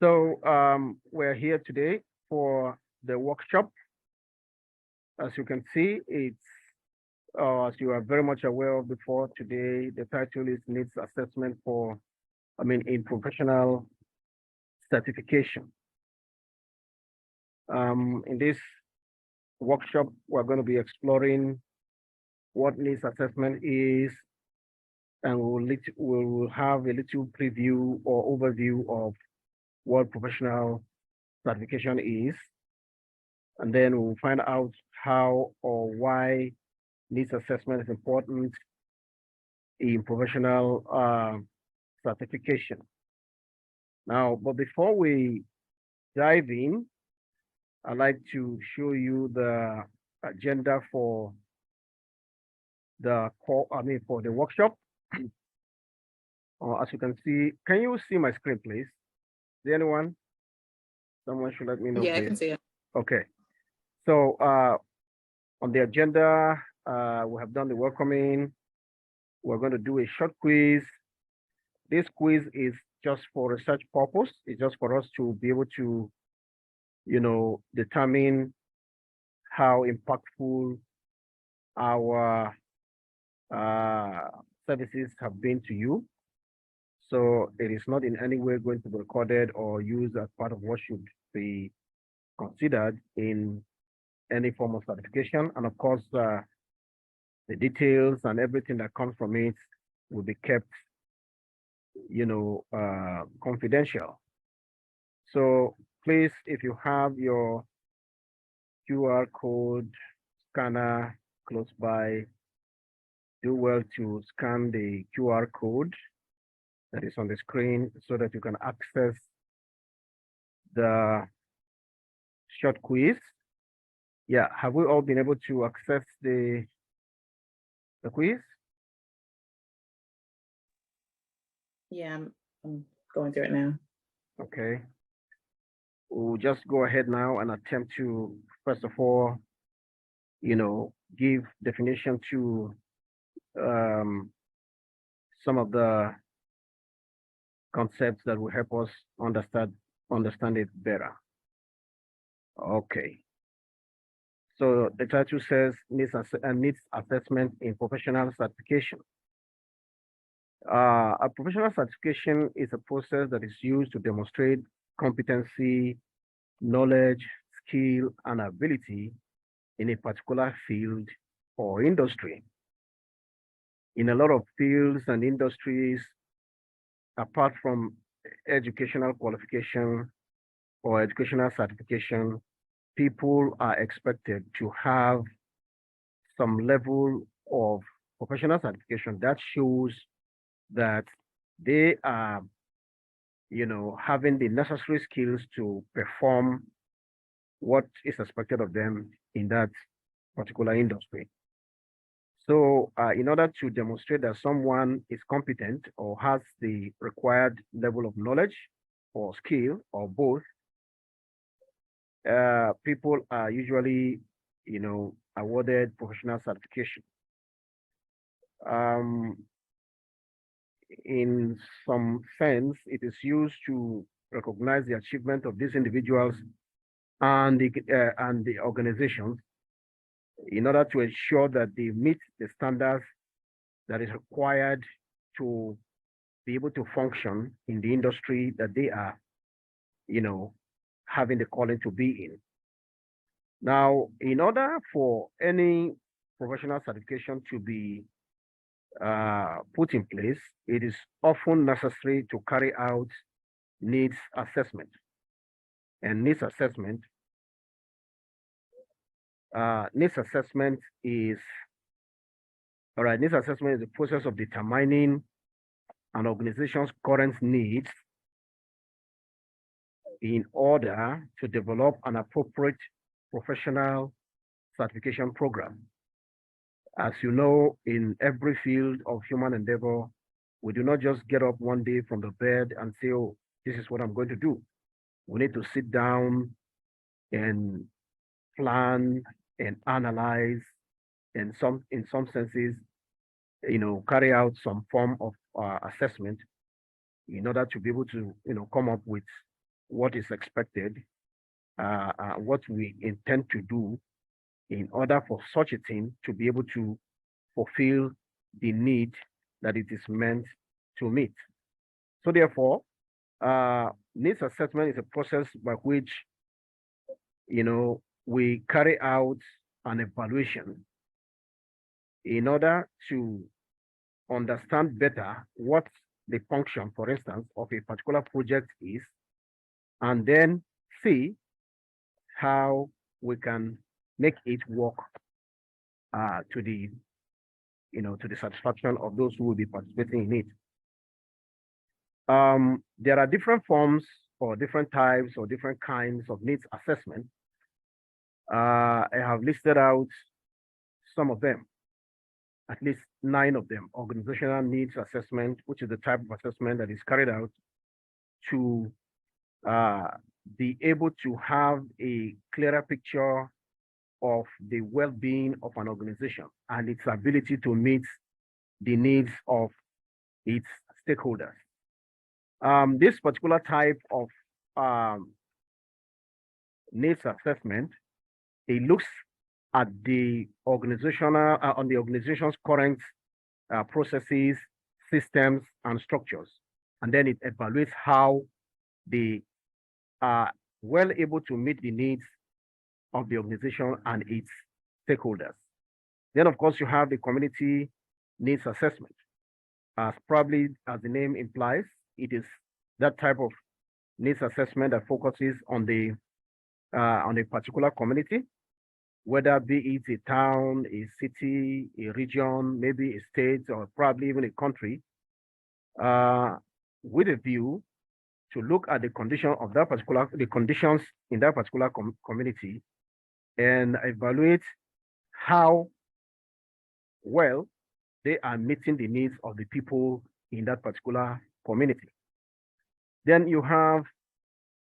We're here today for the workshop. As you can see, as you are very much aware of before today, the title is Needs Assessment in Professional Certification. In this workshop, we're going to be exploring what needs assessment is, and we'll have a little preview or overview of what professional certification is. And then we'll find out how or why needs assessment is important in professional certification. Now, but before we dive in, I'd like to show you the agenda for the workshop. As you can see, can you see my screen, please? Is there anyone? Someone should let me know. Yeah, I can see it. Okay. So on the agenda, we have done the welcoming. We're going to do a short quiz. This quiz is just for research purpose. It's just for us to be able to, determine how impactful our services have been to you. So it is not in any way going to be recorded or used as part of what should be considered in any form of certification. And of course, the details and everything that comes from it will be kept, confidential. So please, if you have your QR code scanner close by, do well to scan the QR code that is on the screen so that you can access the short quiz. Yeah, have we all been able to access the quiz? Yeah, I'm going through it now. Okay. We'll just go ahead now and attempt to, first of all, give definition to some of the concepts that will help us understand it better. Okay. So the title says needs assessment in professional certification. A professional certification is a process that is used to demonstrate competency, knowledge, skill, and ability in a particular field or industry. In a lot of fields and industries, apart from educational qualification or educational certification, people are expected to have some level of professional certification that shows that they are, having the necessary skills to perform what is expected of them in that particular industry. So in order to demonstrate that someone is competent or has the required level of knowledge or skill or both, people are usually, awarded professional certification. In some sense, it is used to recognize the achievement of these individuals and the organizations in order to ensure that they meet the standards that is required to be able to function in the industry that they are, having the calling to be in. Now, in order for any professional certification to be put in place, it is often necessary to carry out needs assessment. And needs assessment is the process of determining an organization's current needs in order to develop an appropriate professional certification program. As you know, in every field of human endeavor, we do not just get up one day from the bed and say, oh, this is what I'm going to do. We need to sit down and plan and analyze, and in some senses, carry out some form of assessment in order to be able to, come up with what is expected, what we intend to do in order for such a thing to be able to fulfill the need that it is meant to meet. So therefore, needs assessment is a process by which, we carry out an evaluation in order to understand better what the function, for instance, of a particular project is, and then see how we can make it work to the satisfaction of those who will be participating in it. There are different forms or different types or different kinds of needs assessment. I have listed out some of them, at least 9 of them. Organizational needs assessment, which is the type of assessment that is carried out to be able to have a clearer picture of the well-being of an organization and its ability to meet the needs of its stakeholders. This particular type of needs assessment, it looks at the organizational on the organization's current processes, systems, and structures, and then it evaluates how they are well able to meet the needs of the organization and its stakeholders. Then, of course, you have the community needs assessment. As probably as the name implies, it is that type of needs assessment that focuses on a particular community, whether be it a town, a city, a region, maybe a state, or probably even a country, with a view to look at the condition of the conditions in that particular community and evaluate how well they are meeting the needs of the people in that particular community. Then you have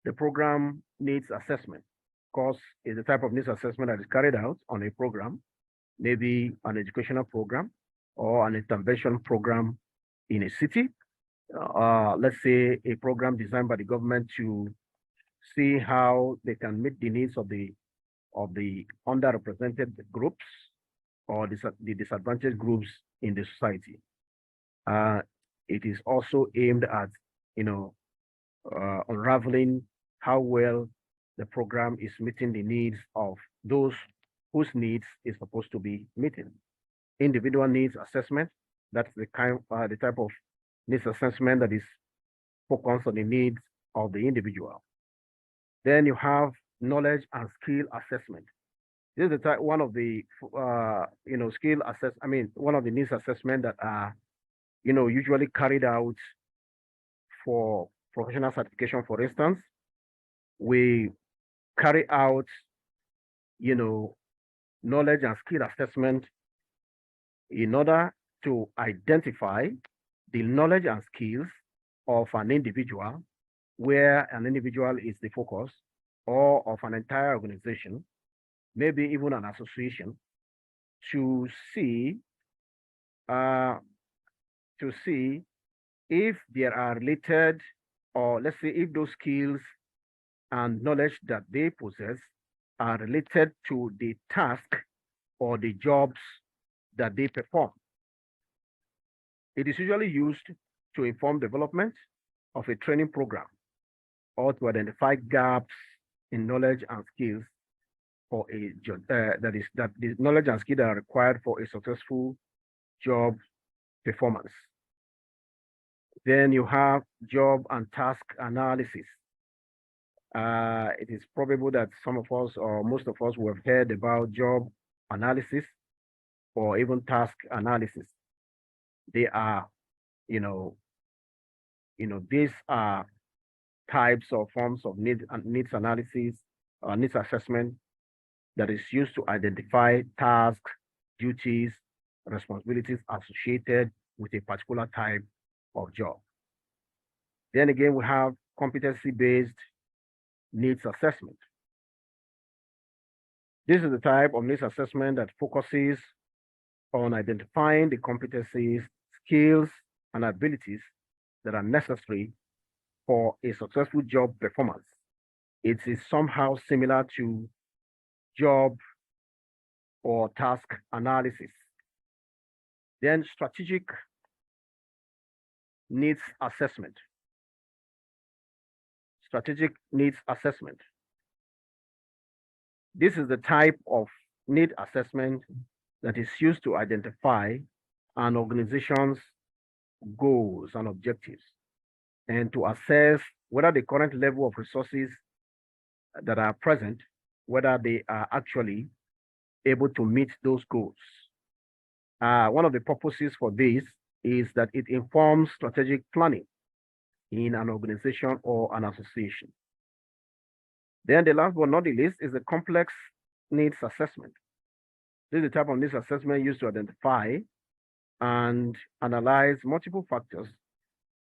the program needs assessment. Of course, is the type of needs assessment that is carried out on a program, maybe an educational program or an intervention program in a city. Let's say a program designed by the government to see how they can meet the needs of the underrepresented groups or the disadvantaged groups in the society. It is also aimed at, unraveling how well the program is meeting the needs of those whose needs is supposed to be meeting. Individual needs assessment, that's the type of needs assessment that is focused on the needs of the individual. Then you have knowledge and skill assessment. This is the one of the skill assess. I mean, one of the needs assessment that are usually carried out for professional certification. For instance, we carry out knowledge and skill assessment in order to identify the knowledge and skills of an individual, where an individual is the focus, or of an entire organization, maybe even an association, to see if there are related, or let's say if those skills and knowledge that they possess are related to the task or the jobs that they perform. It is usually used to inform development of a training program or to identify gaps in knowledge and skills for a job that the knowledge and skills that are required for a successful job performance. Then you have job and task analysis. It is probable that some of us or most of us will have heard about job analysis or even task analysis. They are, these are types or forms of needs analysis or needs assessment that is used to identify tasks, duties, responsibilities associated with a particular type of job. Then again, we have competency-based needs assessment. This is the type of needs assessment that focuses on identifying the competencies, skills, and abilities that are necessary for a successful job performance. It is somehow similar to job or task analysis. Then strategic needs assessment. Strategic needs assessment. This is the type of need assessment that is used to identify an organization's goals and objectives and to assess whether the current level of resources that are present, whether they are actually able to meet those goals. One of the purposes for this is that it informs strategic planning in an organization or an association. Then the last but not the least is the complex needs assessment. This is the type of needs assessment used to identify and analyze multiple factors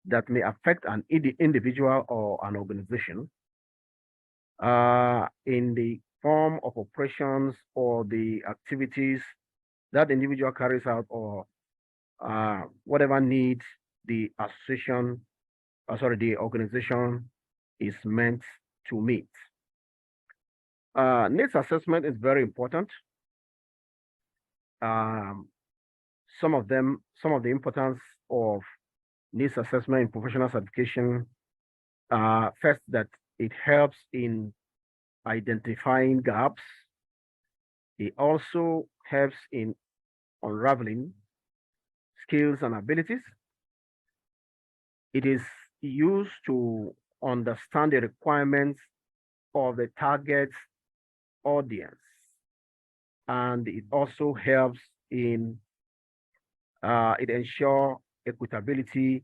that may affect an individual or an organization in the form of operations or the activities that the individual carries out or whatever needs the association, the organization is meant to meet. Needs assessment is very important. Some of the importance of needs assessment in professional certification, first, that it helps in identifying gaps. It also helps in unraveling skills and abilities. It is used to understand the requirements of the target audience. And it also helps in, it ensures equitability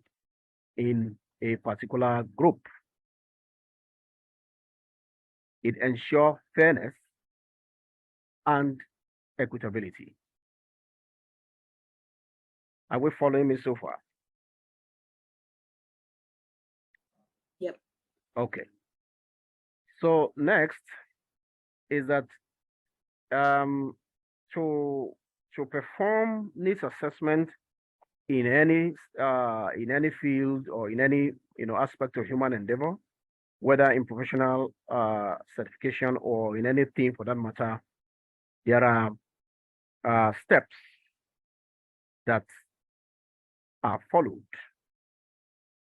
in a particular group. It ensures fairness and equitability. Are we following me so far? Yep. Okay. So next is that to perform needs assessment in any field or in any aspect of human endeavor, whether in professional certification or in anything for that matter, there are steps that are followed.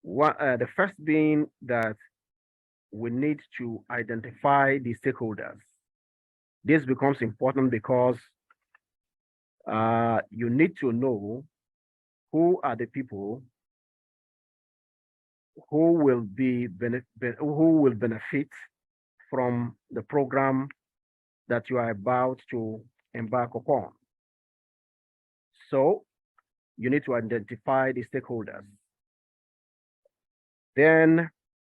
The first being that we need to identify the stakeholders. This becomes important because you need to know who are the people who will benefit from the program that you are about to embark upon. So you need to identify the stakeholders. Then,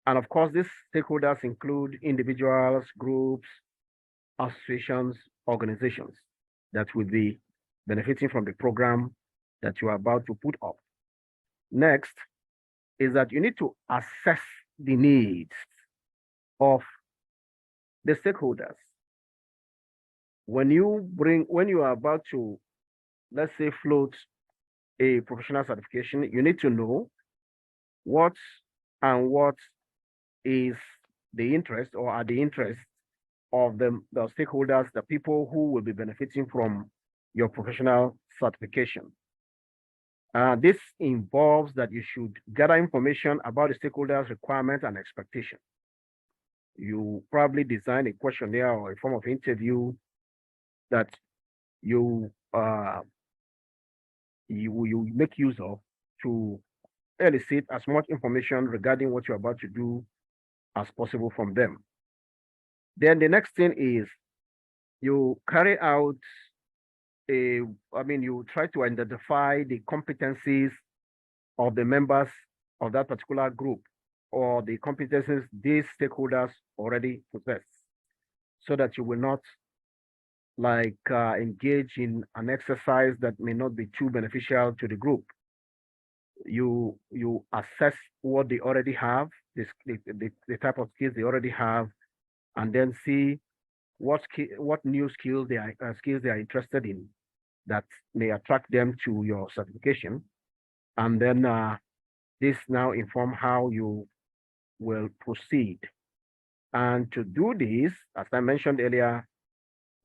and of course, these stakeholders include individuals, groups, associations, organizations that will be benefiting from the program that you are about to put up. Next is that you need to assess the needs of the stakeholders. When you are about to, let's say, float a professional certification, you need to know what is the interest or are the interests of the stakeholders, the people who will be benefiting from your professional certification. This involves that you should gather information about the stakeholders' requirements and expectations. You probably design a questionnaire or a form of interview that you make use of to elicit as much information regarding what you're about to do as possible from them. Then the next thing is you carry out you try to identify the competencies of the members of that particular group or the competencies these stakeholders already possess, so that you will not engage in an exercise that may not be too beneficial to the group. You assess what they already have, the type of skills they already have, and then see what new skills they are interested in that may attract them to your certification. And then this now inform how you will proceed. And to do this, as I mentioned earlier,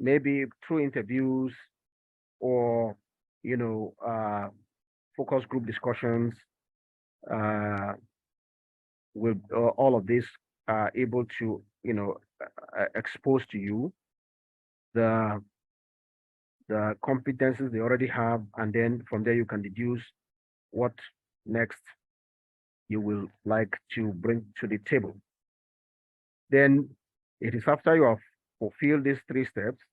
maybe through interviews or, focus group discussions, uh, with all of this able to, expose to you the competencies they already have, and then from there you can deduce what next you will like to bring to the table. Then it is after you have fulfilled these 3 steps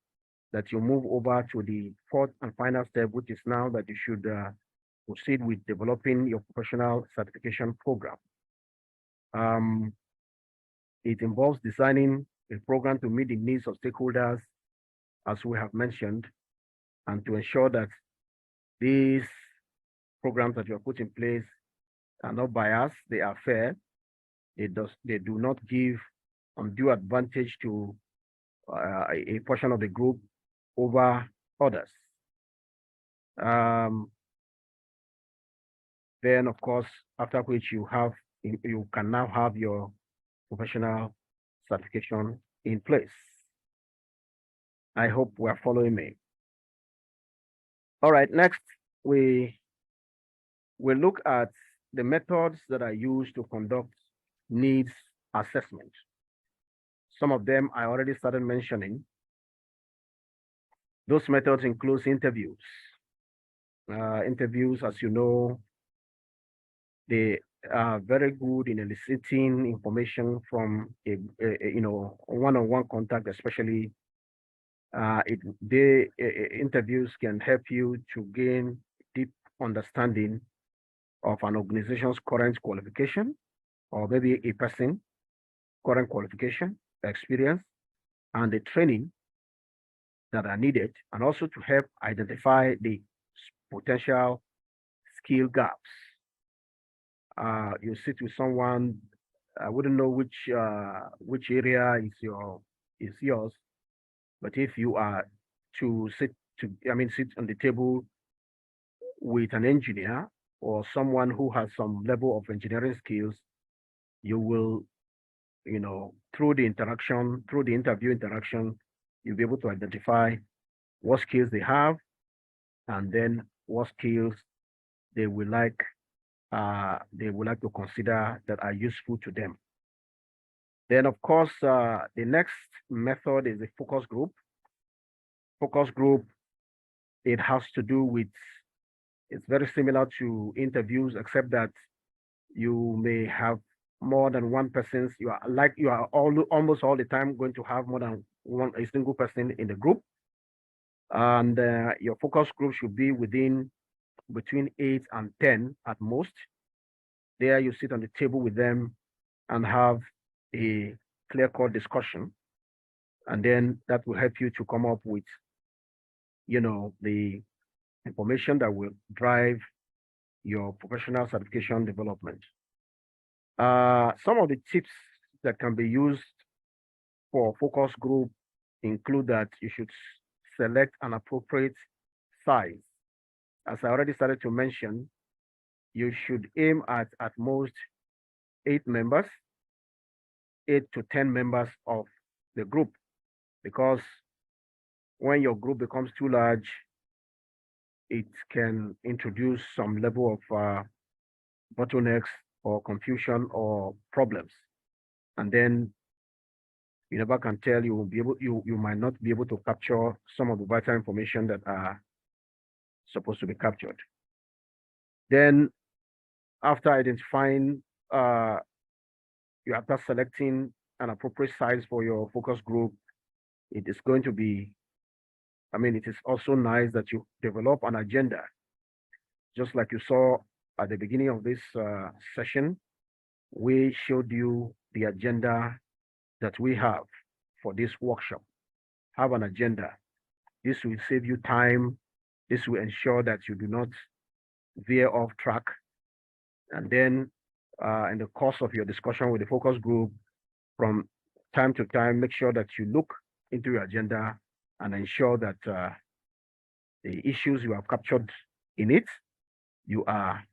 that you move over to the fourth and final step, which is now that you should proceed with developing your professional certification program. Um, it involves designing a program to meet the needs of stakeholders, as we have mentioned, and to ensure that these programs that you have put in place are not biased, they are fair, they do not give undue advantage to a portion of the group over others. Then, of course, after which you can now have your professional certification in place. I hope we are following me. All right, next we look at the methods that are used to conduct needs assessment. Some of them I already started mentioning. Those methods include interviews. Interviews, as you know, they are very good in eliciting information from a one-on-one contact, especially. Interviews can help you to gain deep understanding of an organization's current qualification, or maybe a person current qualification, experience, and the training that are needed, and also to help identify the potential skill gaps. You sit with someone, I wouldn't know which area is yours, but if you are to sit on the table with an engineer or someone who has some level of engineering skills, you will, through the interview interaction, you'll be able to identify what skills they have, and then what skills they would like to consider that are useful to them. Then, of course, the next method is the focus group. Focus group, it has to do with, it's very similar to interviews, except that you may have more than one person. You are almost all the time going to have more than a single person in the group. And your focus group should be between 8 and 10 at most. There you sit on the table with them and have a clear-cut discussion. And then that will help you to come up with, the information that will drive your professional certification development. Some of the tips that can be used for focus group include that you should select an appropriate size. As I already started to mention, you should aim at most 8 members, 8 to 10 members of the group, because when your group becomes too large, it can introduce some level of bottlenecks or confusion or problems. And then you never can tell, you might not be able to capture some of the vital information that are supposed to be captured. Then after identifying, after selecting an appropriate size for your focus group, it is going to be, it is also nice that you develop an agenda. Just like you saw at the beginning of this session, we showed you the agenda that we have for this workshop. Have an agenda. This will save you time. This will ensure that you do not veer off track. And then in the course of your discussion with the focus group, from time to time, make sure that you look into your agenda and ensure that the issues you have captured in it, you are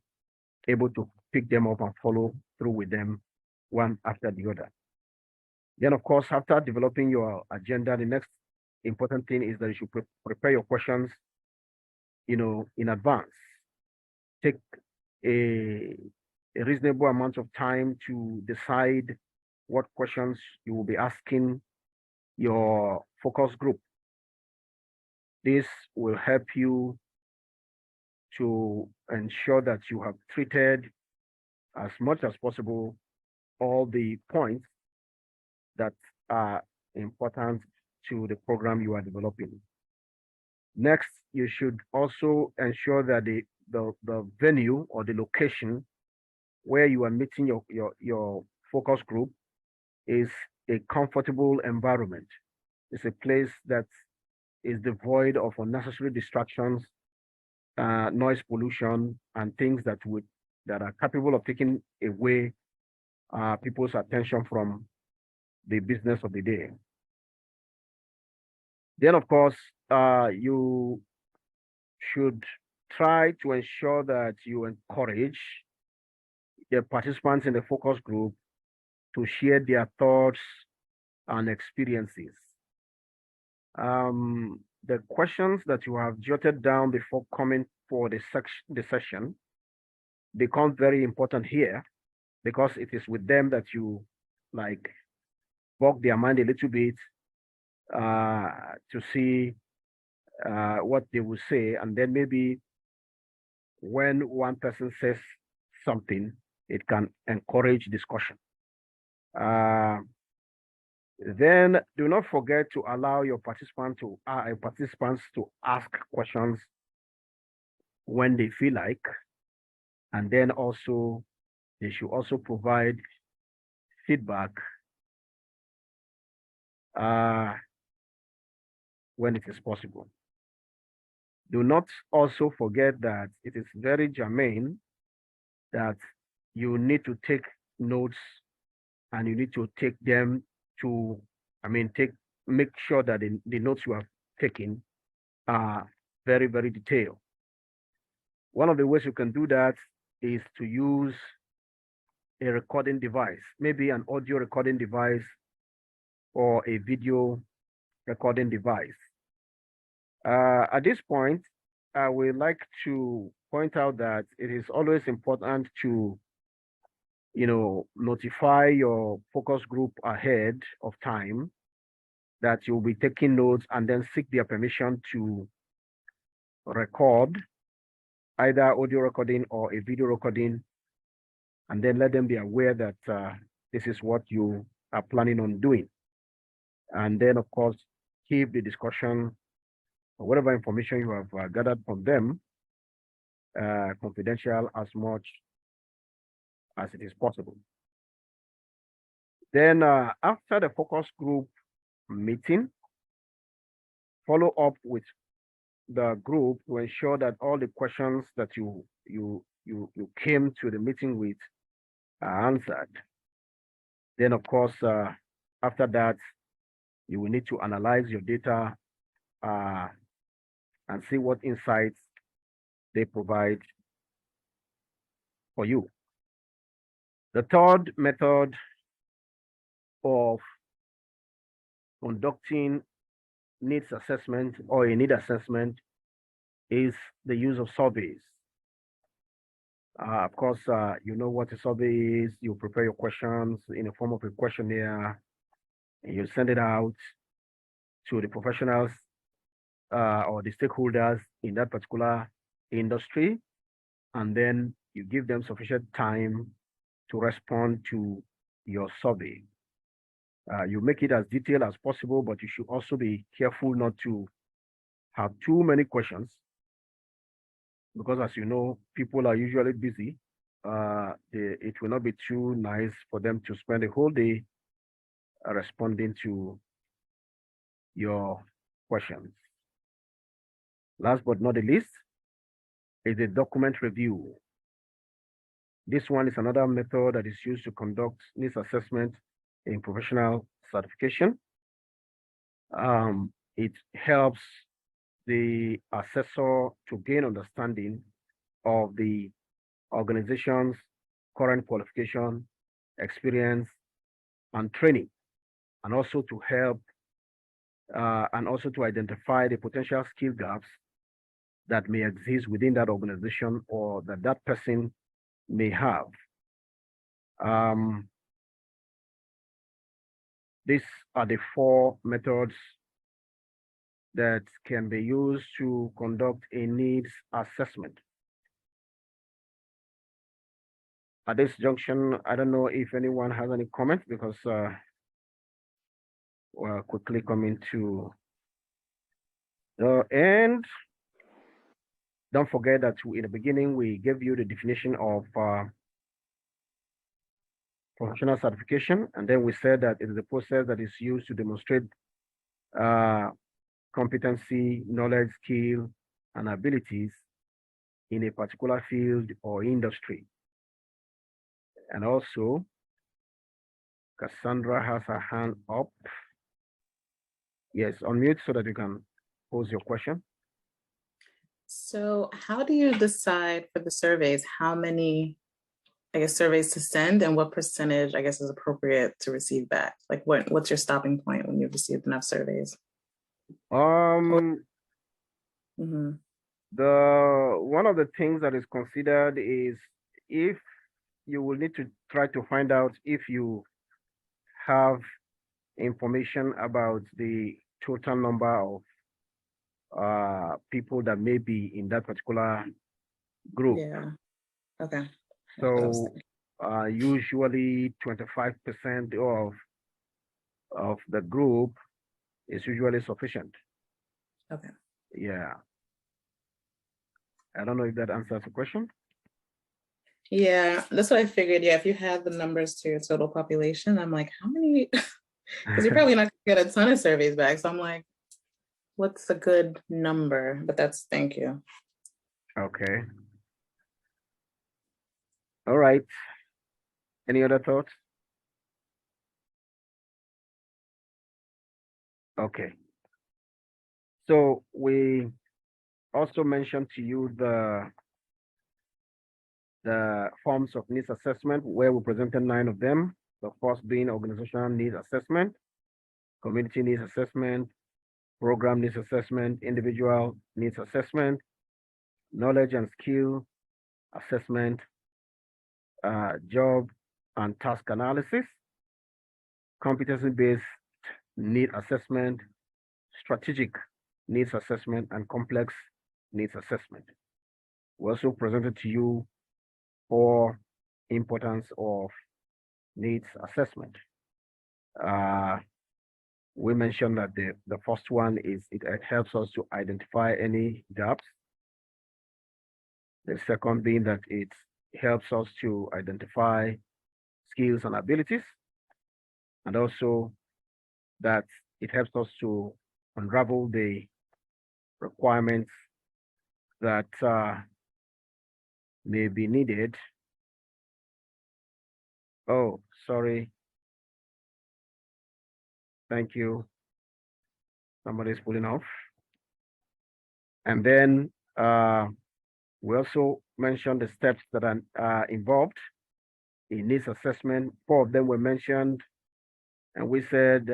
able to pick them up and follow through with them one after the other. Then, of course, after developing your agenda, the next important thing is that you should prepare your questions, in advance. Take a, a reasonable amount of time to decide what questions you will be asking your focus group. This will help you to ensure that you have treated as much as possible all the points that are important to the program you are developing. Next, you should also ensure that the venue or the location where you are meeting your focus group is a comfortable environment. It's a place that is devoid of unnecessary distractions, noise pollution, and things that are capable of taking away people's attention from the business of the day. Then, of course, you should try to ensure that you encourage the participants in the focus group to share their thoughts and experiences. The questions that you have jotted down before coming for the session become very important here, because it is with them that you like bog their mind a little bit to see what they will say, and then maybe when one person says something, it can encourage discussion. Then do not forget to allow your participants to ask questions when they feel like, and then also they should also provide feedback when it is possible. Do not also forget that it is very germane that you need to take notes, and you need to take them to, make sure that the notes you have taken are very, very detailed. One of the ways you can do that is to use a recording device, maybe an audio recording device or a video recording device. At this point, I would like to point out that it is always important to, notify your focus group ahead of time that you'll be taking notes, and then seek their permission to record either audio recording or a video recording, and then let them be aware that this is what you are planning on doing. And then, of course, keep the discussion or whatever information you have gathered from them confidential as much as it is possible. Then after the focus group meeting, follow up with the group to ensure that all the questions that you came to the meeting with are answered. Then, of course, after that, you will need to analyze your data and see what insights they provide for you. The third method of conducting needs assessment or a need assessment is the use of surveys. Of course, you know what a survey is. You prepare your questions in the form of a questionnaire, and you send it out to the professionals or the stakeholders in that particular industry, and then you give them sufficient time to respond to your survey. You make it as detailed as possible, but you should also be careful not to have too many questions, because as you know, people are usually busy. It will not be too nice for them to spend a whole day responding to your questions. Last but not the least is a document review. This one is another method that is used to conduct needs assessment in professional certification. It helps the assessor to gain understanding of the organization's current qualification experience, and training, and also to help and also to identify the potential skill gaps that may exist within that organization or that that person may have. Um, these are the four methods that can be used to conduct a needs assessment. At this junction, I don't know if anyone has any comments because we're quickly coming to the end. Don't forget that in the beginning, we gave you the definition of professional certification, and then we said that it is a process that is used to demonstrate competency, knowledge, skill, and abilities in a particular field or industry. And also, Cassandra has her hand up. Yes, unmute so that you can pose your question. So how do you decide for the surveys, how many, I guess, surveys to send and what percentage, I guess, is appropriate to receive back? Like what's your stopping point when you've received enough surveys? Mhm. Mm-hmm. One of the things that is considered is if you will need to try to find out if you have information about the total number of people that may be in that particular group. Yeah. Okay. So usually 25% of the group is usually sufficient. Okay. Yeah. I don't know if that answers the question. Yeah, that's what I figured. Yeah, if you had the numbers to your total population, I'm like, how many? Because you're probably not gonna get a ton of surveys back. So I'm like, what's a good number? But thank you. Okay. All right. Any other thoughts? Okay. So we also mentioned to you the forms of needs assessment where we presented 9 of them. The first being organizational needs assessment, community needs assessment, program needs assessment, individual needs assessment, knowledge and skill assessment, job and task analysis, competency-based need assessment, strategic needs assessment, and complex needs assessment. We also presented to you 4 importance of needs assessment. We mentioned that the first one is it helps us to identify any gaps. The second being that it helps us to identify skills and abilities, and also that it helps us to unravel the requirements that may be needed. Oh, sorry. Thank you. Somebody's pulling off. And then we also mentioned the steps that are involved in needs assessment. 4 of them were mentioned, and we said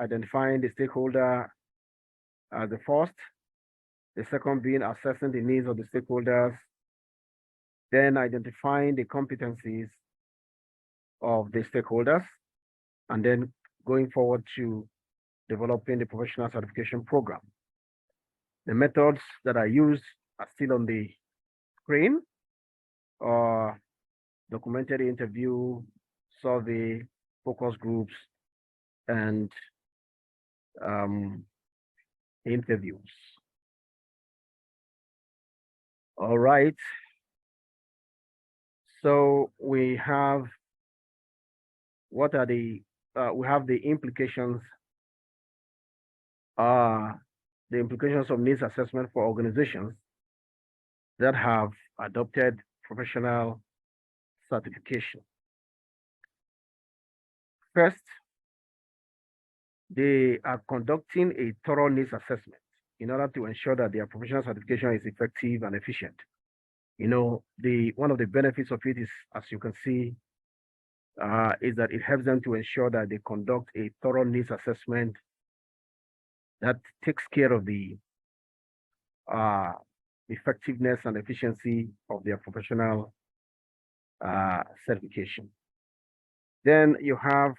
identifying the stakeholder as the first, the second being assessing the needs of the stakeholders, then identifying the competencies of the stakeholders, and then going forward to developing the professional certification program. The methods that are used are still on the screen, documented interview, survey, focus groups, and interviews. All right. So we have what are we have the implications of needs assessment for organizations that have adopted professional certification. First, they are conducting a thorough needs assessment in order to ensure that their professional certification is effective and efficient. You know, one of the benefits of it is, as you can see, is that it helps them to ensure that they conduct a thorough needs assessment that takes care of the uh, effectiveness and efficiency of their professional certification. Then you have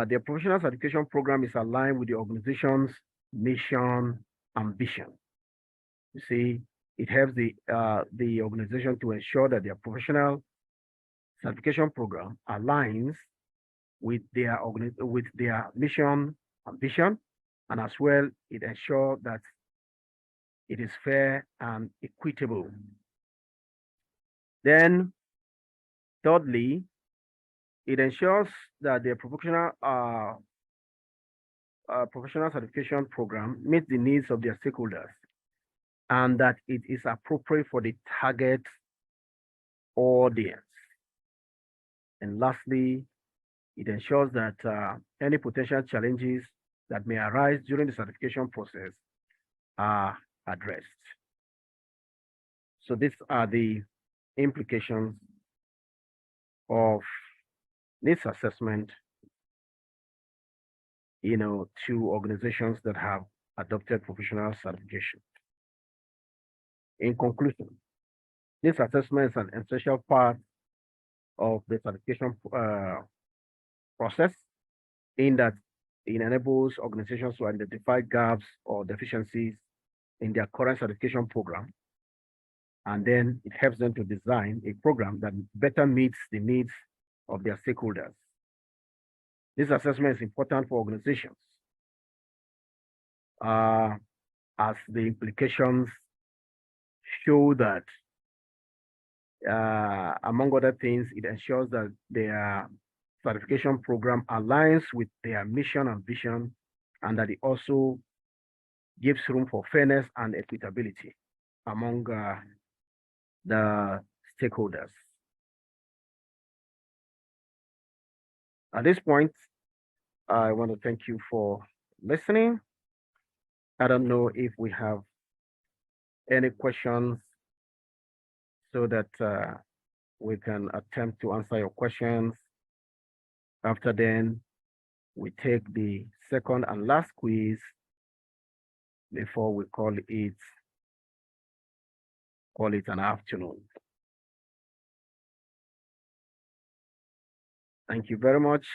their professional certification program is aligned with the organization's mission and vision. You see, it helps the organization to ensure that their professional certification program aligns with their mission and vision, and as well, it ensures that it is fair and equitable. Then, thirdly, it ensures that the professional certification program meets the needs of their stakeholders and that it is appropriate for the target audience. And lastly, it ensures that any potential challenges that may arise during the certification process are addressed. So these are the implications of needs assessment, to organizations that have adopted professional certification. In conclusion, this assessment is an essential part of the certification process in that it enables organizations to identify gaps or deficiencies in their current certification program. And then it helps them to design a program that better meets the needs of their stakeholders. This assessment is important for organizations as the implications show that, among other things, it ensures that their certification program aligns with their mission and vision, and that it also gives room for fairness and equitability among the stakeholders. At this point, I want to thank you for listening. I don't know if we have any questions so that we can attempt to answer your questions. After then, we take the second and last quiz before we call it an afternoon. Thank you very much.